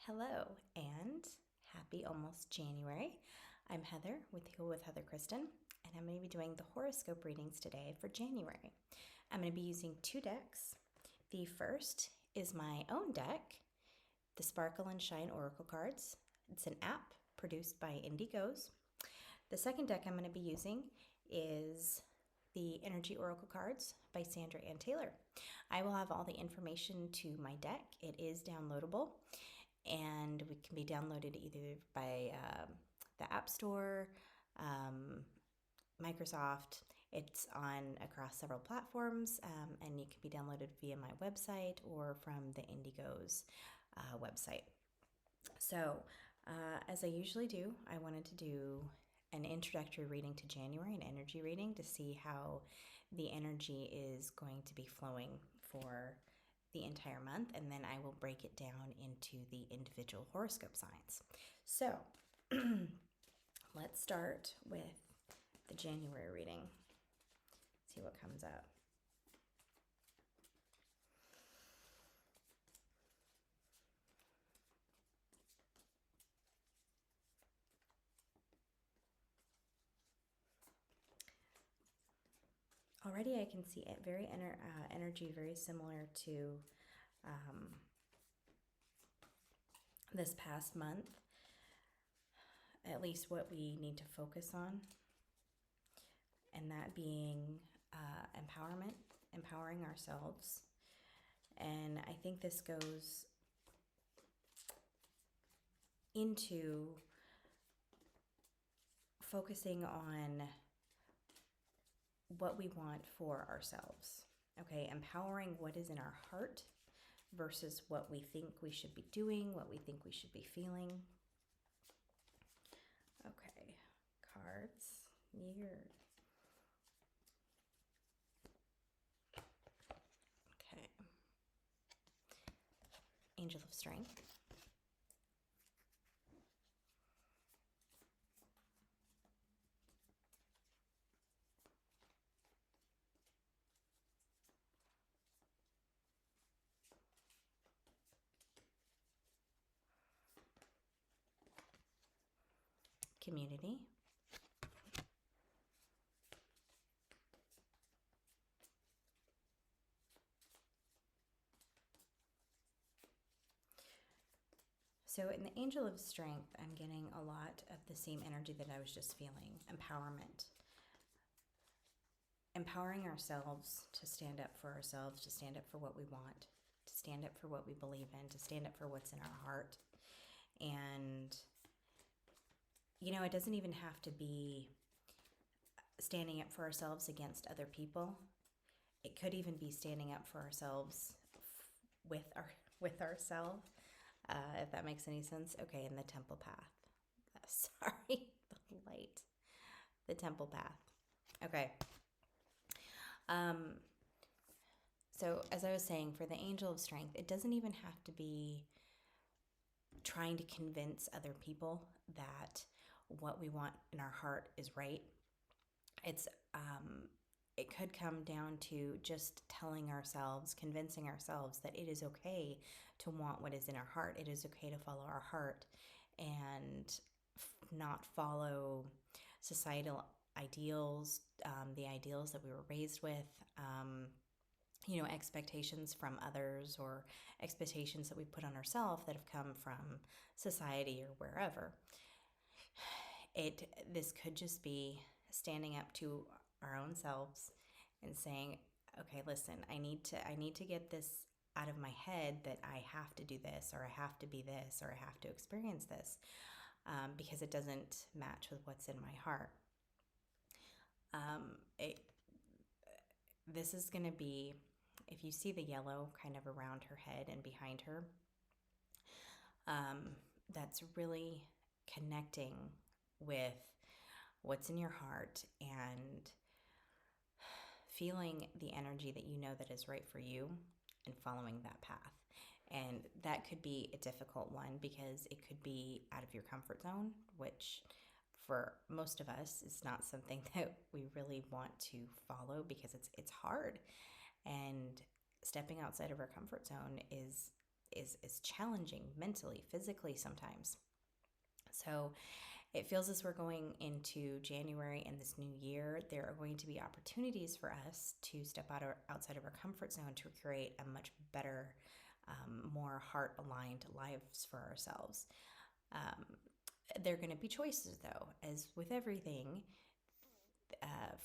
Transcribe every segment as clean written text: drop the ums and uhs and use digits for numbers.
Hello and happy almost January. I'm Heather with Heather Kristen, and I'm going to be doing the horoscope readings today for January. I'm going to be using two decks. The first is my own deck, the Sparkle and Shine Oracle cards. It's an app produced by Indigos. The second deck I'm going to be using is the Energy Oracle cards by Sandra Ann Taylor. I will have all the information to my deck. It is downloadable, and we can be downloaded either by the App Store, Microsoft. It's on across several platforms, and you can be downloaded via my website or from the Indigos website. So, as I usually do, I wanted to do an introductory reading to January, an energy reading to see how the energy is going to be flowing for the entire month, and then I will break it down into the individual horoscope signs. So let's start with the January reading. See what comes up. Already I can see it very energy very similar to this past month, at least what we need to focus on, and that being empowerment, empowering ourselves. And I think this goes into focusing on what we want for ourselves. Okay, empowering what is in our heart versus what we think we should be doing, what we think we should be feeling. Okay, cards. Year. Okay. Angel of Strength. Community. So in the Angel of Strength, I'm getting a lot of the same energy that I was just feeling. Empowerment. Empowering ourselves to stand up for ourselves, to stand up for what we want, to stand up for what we believe in, to stand up for what's in our heart. And you know, it doesn't even have to be standing up for ourselves against other people. It could even be standing up for ourselves with ourselves, if that makes any sense. Okay, in the temple path. Sorry, the light. The temple path. Okay. So as I was saying, for the Angel of Strength, it doesn't even have to be trying to convince other people that what we want in our heart is right. It could come down to just telling ourselves, convincing ourselves that it is okay to want what is in our heart. It is okay to follow our heart and not follow societal ideals, the ideals that we were raised with, expectations from others or expectations that we put on ourselves that have come from society or wherever. This could just be standing up to our own selves and saying, okay, listen, I need to get this out of my head that I have to do this, or I have to be this, or I have to experience this, because it doesn't match with what's in my heart. This is going to be, if you see the yellow kind of around her head and behind her, that's really connecting with what's in your heart and feeling the energy that you know that is right for you and following that path. And that could be a difficult one because it could be out of your comfort zone, which for most of us is not something that we really want to follow because it's hard. And stepping outside of our comfort zone is is challenging mentally, physically sometimes. So it feels as we're going into January and this new year, there are going to be opportunities for us to step outside of our comfort zone to create a much better, more heart-aligned lives for ourselves. Um, there are going to be choices, though, as with everything.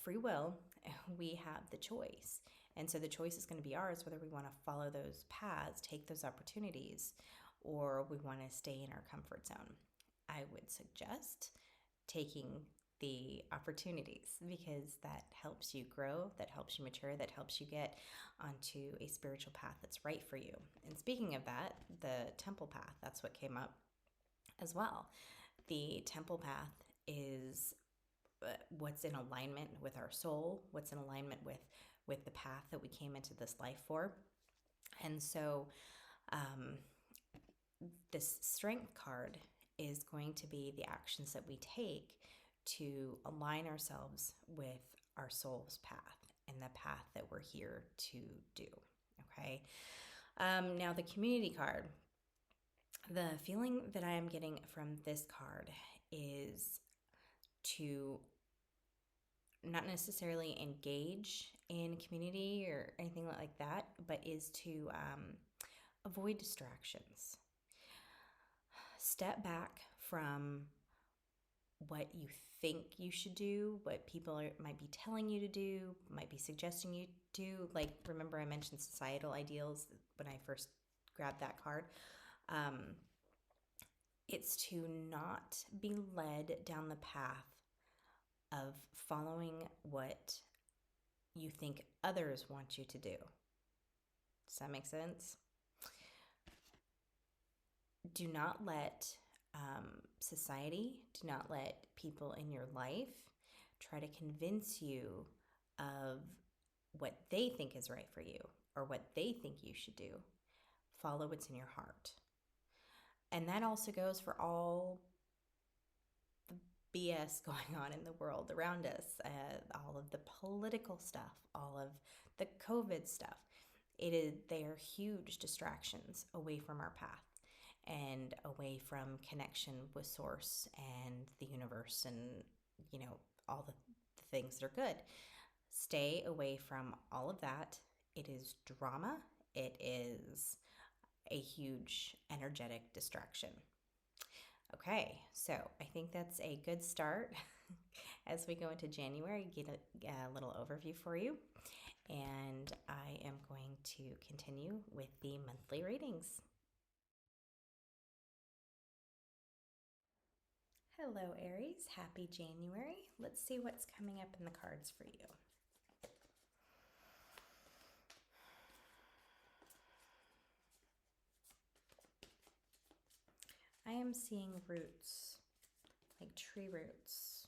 Free will, we have the choice. And so the choice is going to be ours whether we want to follow those paths, take those opportunities, or we want to stay in our comfort zone. I would suggest taking the opportunities because that helps you grow, that helps you mature, that helps you get onto a spiritual path that's right for you. And speaking of that, the temple path, that's what came up as well. The temple path is what's in alignment with our soul, what's in alignment with the path that we came into this life for. And so this strength card is going to be the actions that we take to align ourselves with our soul's path and the path that we're here to do. Okay. Now the community card. The feeling that I am getting from this card is to not necessarily engage in community or anything like that, but is to avoid distractions. Step back from what you think you should do, what people might be telling you to do, might be suggesting you do. Like, remember I mentioned societal ideals when I first grabbed that card. It's to not be led down the path of following what you think others want you to do. Does that make sense? Do not let society, do not let people in your life try to convince you of what they think is right for you or what they think you should do. Follow what's in your heart. And that also goes for all the BS going on in the world around us, all of the political stuff, all of the COVID stuff. They are huge distractions away from our path and away from connection with source and the universe and, all the things that are good. Stay away from all of that. It is drama. It is a huge energetic distraction. Okay, so I think that's a good start as we go into January, get a little overview for you. And I am going to continue with the monthly readings. Hello, Aries. Happy January. Let's see what's coming up in the cards for you. I am seeing roots, like tree roots.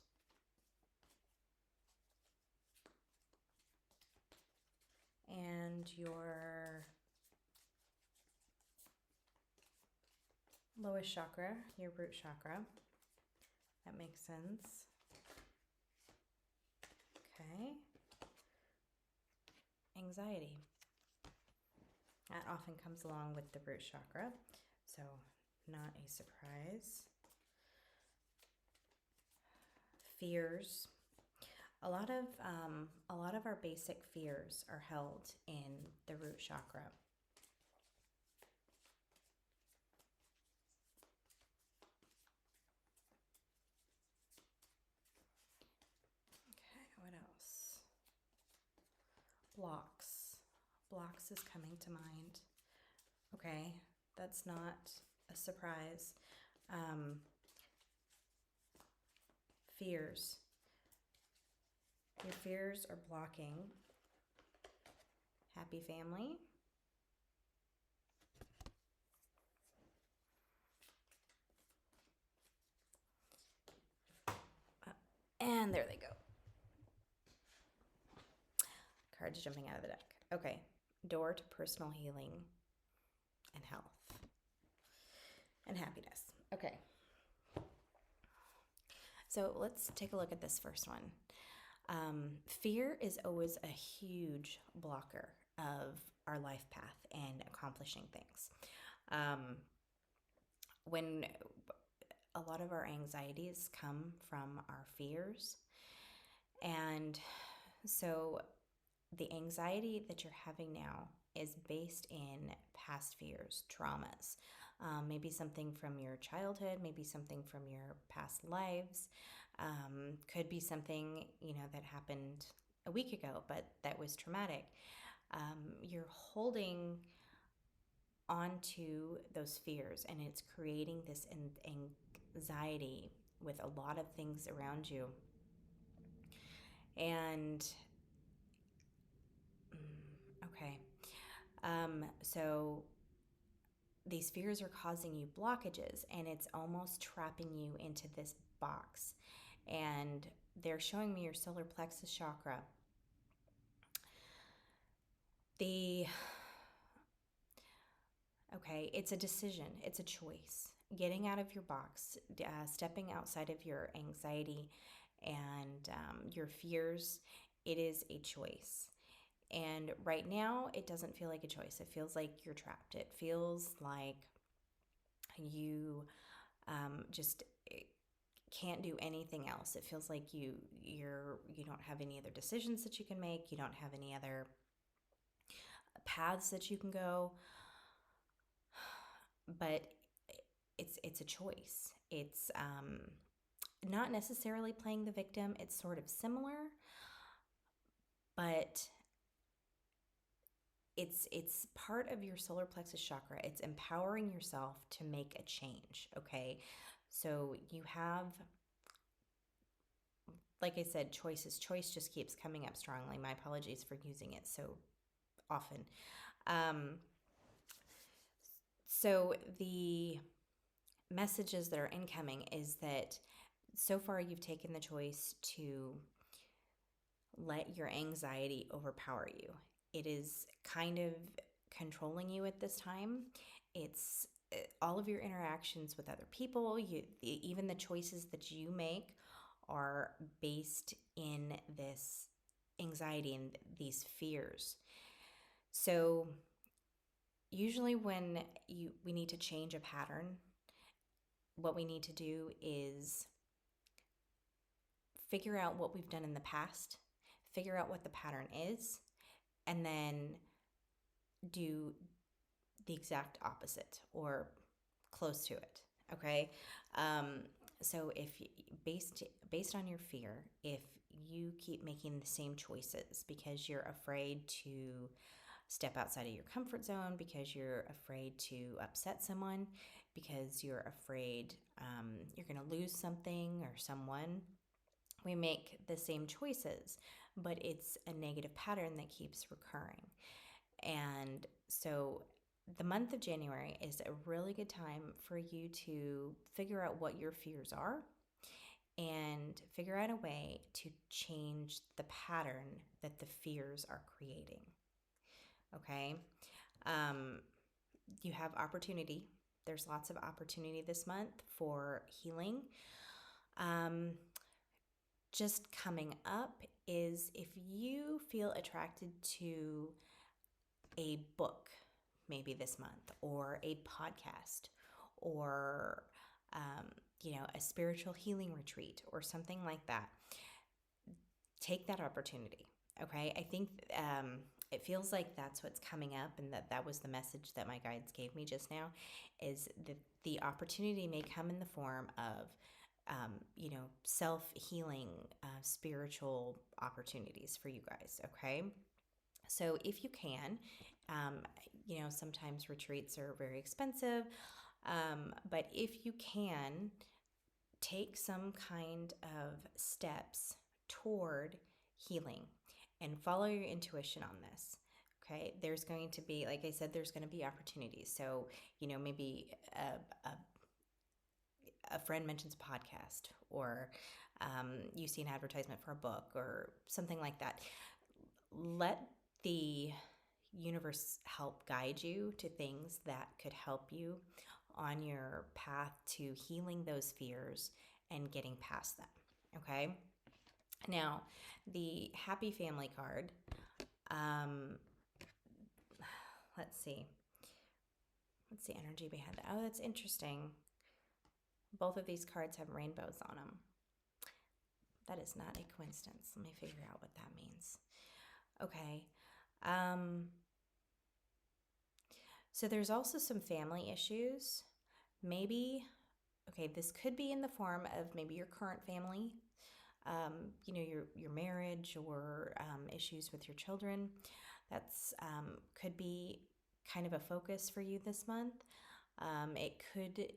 And your lowest chakra, your root chakra. That makes sense. Okay. Anxiety. That often comes along with the root chakra, so not a surprise. Fears. A lot of our basic fears are held in the root chakra. Okay, what else? Blocks. Blocks is coming to mind. Okay, that's not a surprise. Fears. Your fears are blocking happy family. And there they go. Cards jumping out of the deck. Okay, door to personal healing and health and happiness. Okay. So let's take a look at this first one. Fear is always a huge blocker of our life path and accomplishing things. When a lot of our anxieties come from our fears. And so the anxiety that you're having now is based in past fears, traumas. Maybe something from your childhood, maybe something from your past lives. Could be something, that happened a week ago, but that was traumatic. You're holding onto those fears, and it's creating this anxiety with a lot of things around you. And okay, so these fears are causing you blockages, and it's almost trapping you into this box. And they're showing me your solar plexus chakra. It's a decision, it's a choice. Getting out of your box, stepping outside of your anxiety and your fears, it is a choice. And right now, it doesn't feel like a choice. It feels like you're trapped. It feels like you just can't do anything else. It feels like you don't have any other decisions that you can make. You don't have any other paths that you can go. But it's a choice. It's not necessarily playing the victim. It's sort of similar, but it's part of your solar plexus chakra. It's empowering yourself to make a change, okay? So you have, like I said, choices. Choice just keeps coming up strongly. My apologies for using it so often. So the messages that are incoming is that so far you've taken the choice to let your anxiety overpower you. It is kind of controlling you at this time. It's all of your interactions with other people, even the choices that you make are based in this anxiety and these fears. So usually when we need to change a pattern, what we need to do is figure out what we've done in the past, figure out what the pattern is, and then do the exact opposite or close to it. Okay. So if based on your fear, if you keep making the same choices because you're afraid to step outside of your comfort zone, because you're afraid to upset someone, because you're afraid you're going to lose something or someone, we make the same choices, but it's a negative pattern that keeps recurring. And so the month of January is a really good time for you to figure out what your fears are and figure out a way to change the pattern that the fears are creating. Okay? You have opportunity. There's lots of opportunity this month for healing. Just coming up is if you feel attracted to a book, maybe this month, or a podcast, or a spiritual healing retreat, or something like that, take that opportunity. Okay, I think it feels like that's what's coming up, and that was the message that my guides gave me just now, is that the opportunity may come in the form of self-healing, spiritual opportunities for you guys. Okay, so if you can, sometimes retreats are very expensive, but if you can, take some kind of steps toward healing and follow your intuition on this. Okay, there's going to be, like I said, there's going to be opportunities. So, maybe a friend mentions a podcast, or you see an advertisement for a book or something like that. Let the universe help guide you to things that could help you on your path to healing those fears and getting past them. Okay? Now, the happy family card, let's see. What's the energy behind that? Oh, that's interesting. Both of these cards have rainbows on them. That is not a coincidence. Let me figure out what that means. Okay. So there's also some family issues. Maybe, okay, this could be in the form of maybe your current family, your marriage or issues with your children. That's could be kind of a focus for you this month. It could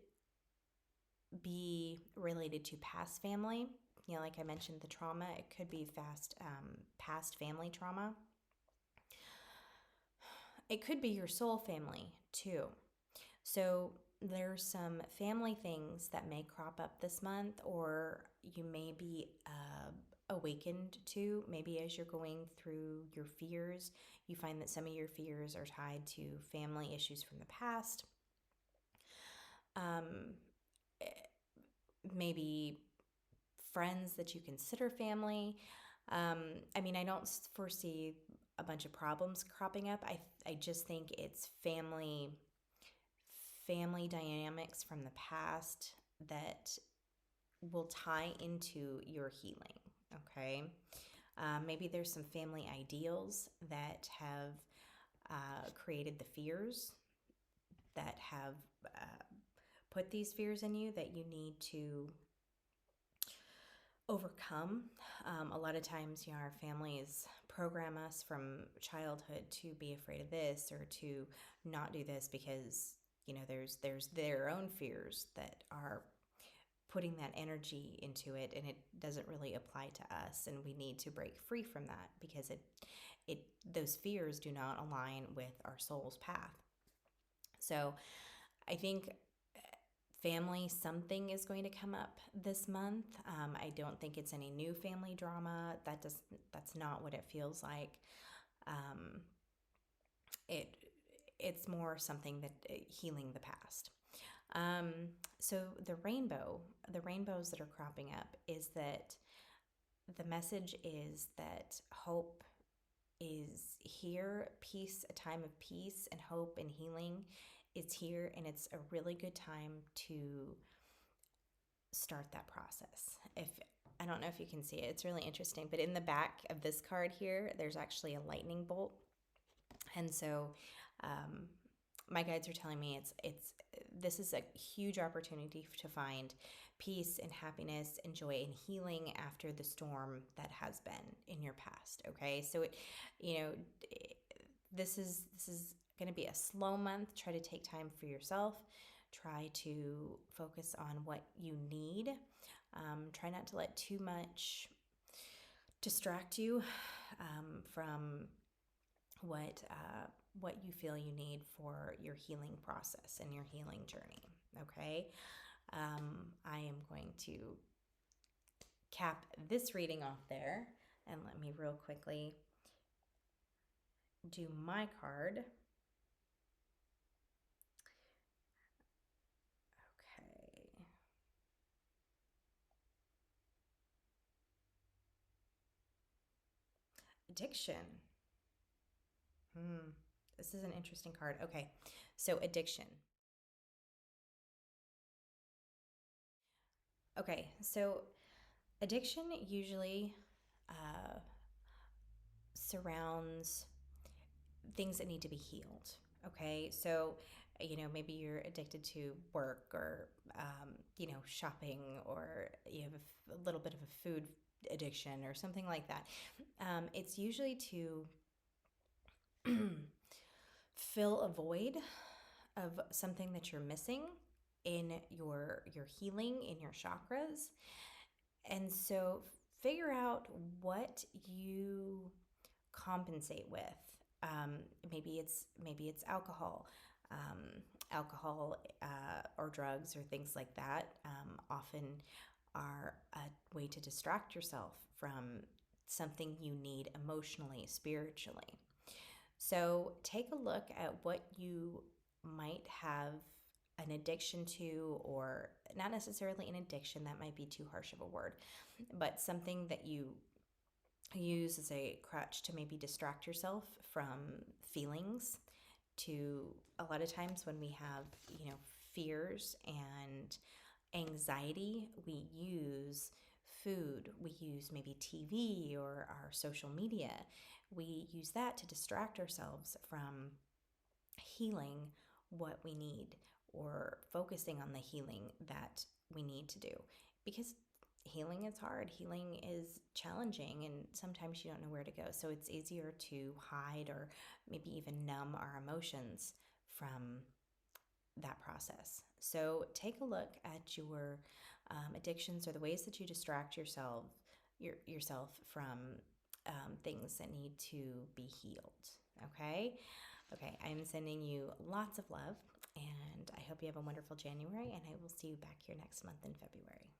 be related to past family. Like I mentioned, the trauma. It could be past family trauma. It could be your soul family too. So there's some family things that may crop up this month, or you may be awakened to. Maybe as you're going through your fears, you find that some of your fears are tied to family issues from the past. Maybe friends that you consider family. I don't foresee a bunch of problems cropping up. I just think it's family dynamics from the past that will tie into your healing. Okay. Maybe there's some family ideals that have created the fears that have put these fears in you that you need to overcome. A lot of times, our families program us from childhood to be afraid of this or to not do this because there's their own fears that are putting that energy into it, and it doesn't really apply to us, and we need to break free from that because those fears do not align with our soul's path. So I think family something is going to come up this month. I don't think it's any new family drama. That's not what it feels like. It's more something that healing the past. So the rainbows that are cropping up is that the message is that hope is here. Peace, a time of peace and hope and healing is here, and it's a really good time to start that process. I don't know if you can see it, it's really interesting, but in the back of this card here, there's actually a lightning bolt. And so my guides are telling me this is a huge opportunity to find peace and happiness and joy and healing after the storm that has been in your past. Okay, so this is going to be a slow month. Try to take time for yourself. Try to focus on what you need. Try not to let too much distract you from what you feel you need for your healing process and your healing journey. Okay, I am going to cap this reading off there, and let me real quickly do my card. Okay. Addiction. This is an interesting card. Okay, so addiction. Okay, so addiction usually surrounds things that need to be healed. Okay, so maybe you're addicted to work or shopping, or you have a little bit of a food addiction or something like that. It's usually to fill a void of something that you're missing in your healing, in your chakras. And so figure out what you compensate with. Maybe it's alcohol, or drugs or things like that. Often are a way to distract yourself from something you need emotionally, spiritually. So take a look at what you might have an addiction to, or not necessarily an addiction, that might be too harsh of a word, but something that you use as a crutch to maybe distract yourself from feelings, a lot of times when we have, fears and anxiety, we use food, we use maybe TV or our social media. We use that to distract ourselves from healing what we need or focusing on the healing that we need to do, because healing is hard, healing is challenging, and sometimes you don't know where to go. So it's easier to hide or maybe even numb our emotions from that process. So take a look at your addictions or the ways that you distract yourself from things that need to be healed. Okay? Okay, I'm sending you lots of love, and I hope you have a wonderful January, and I will see you back here next month in February.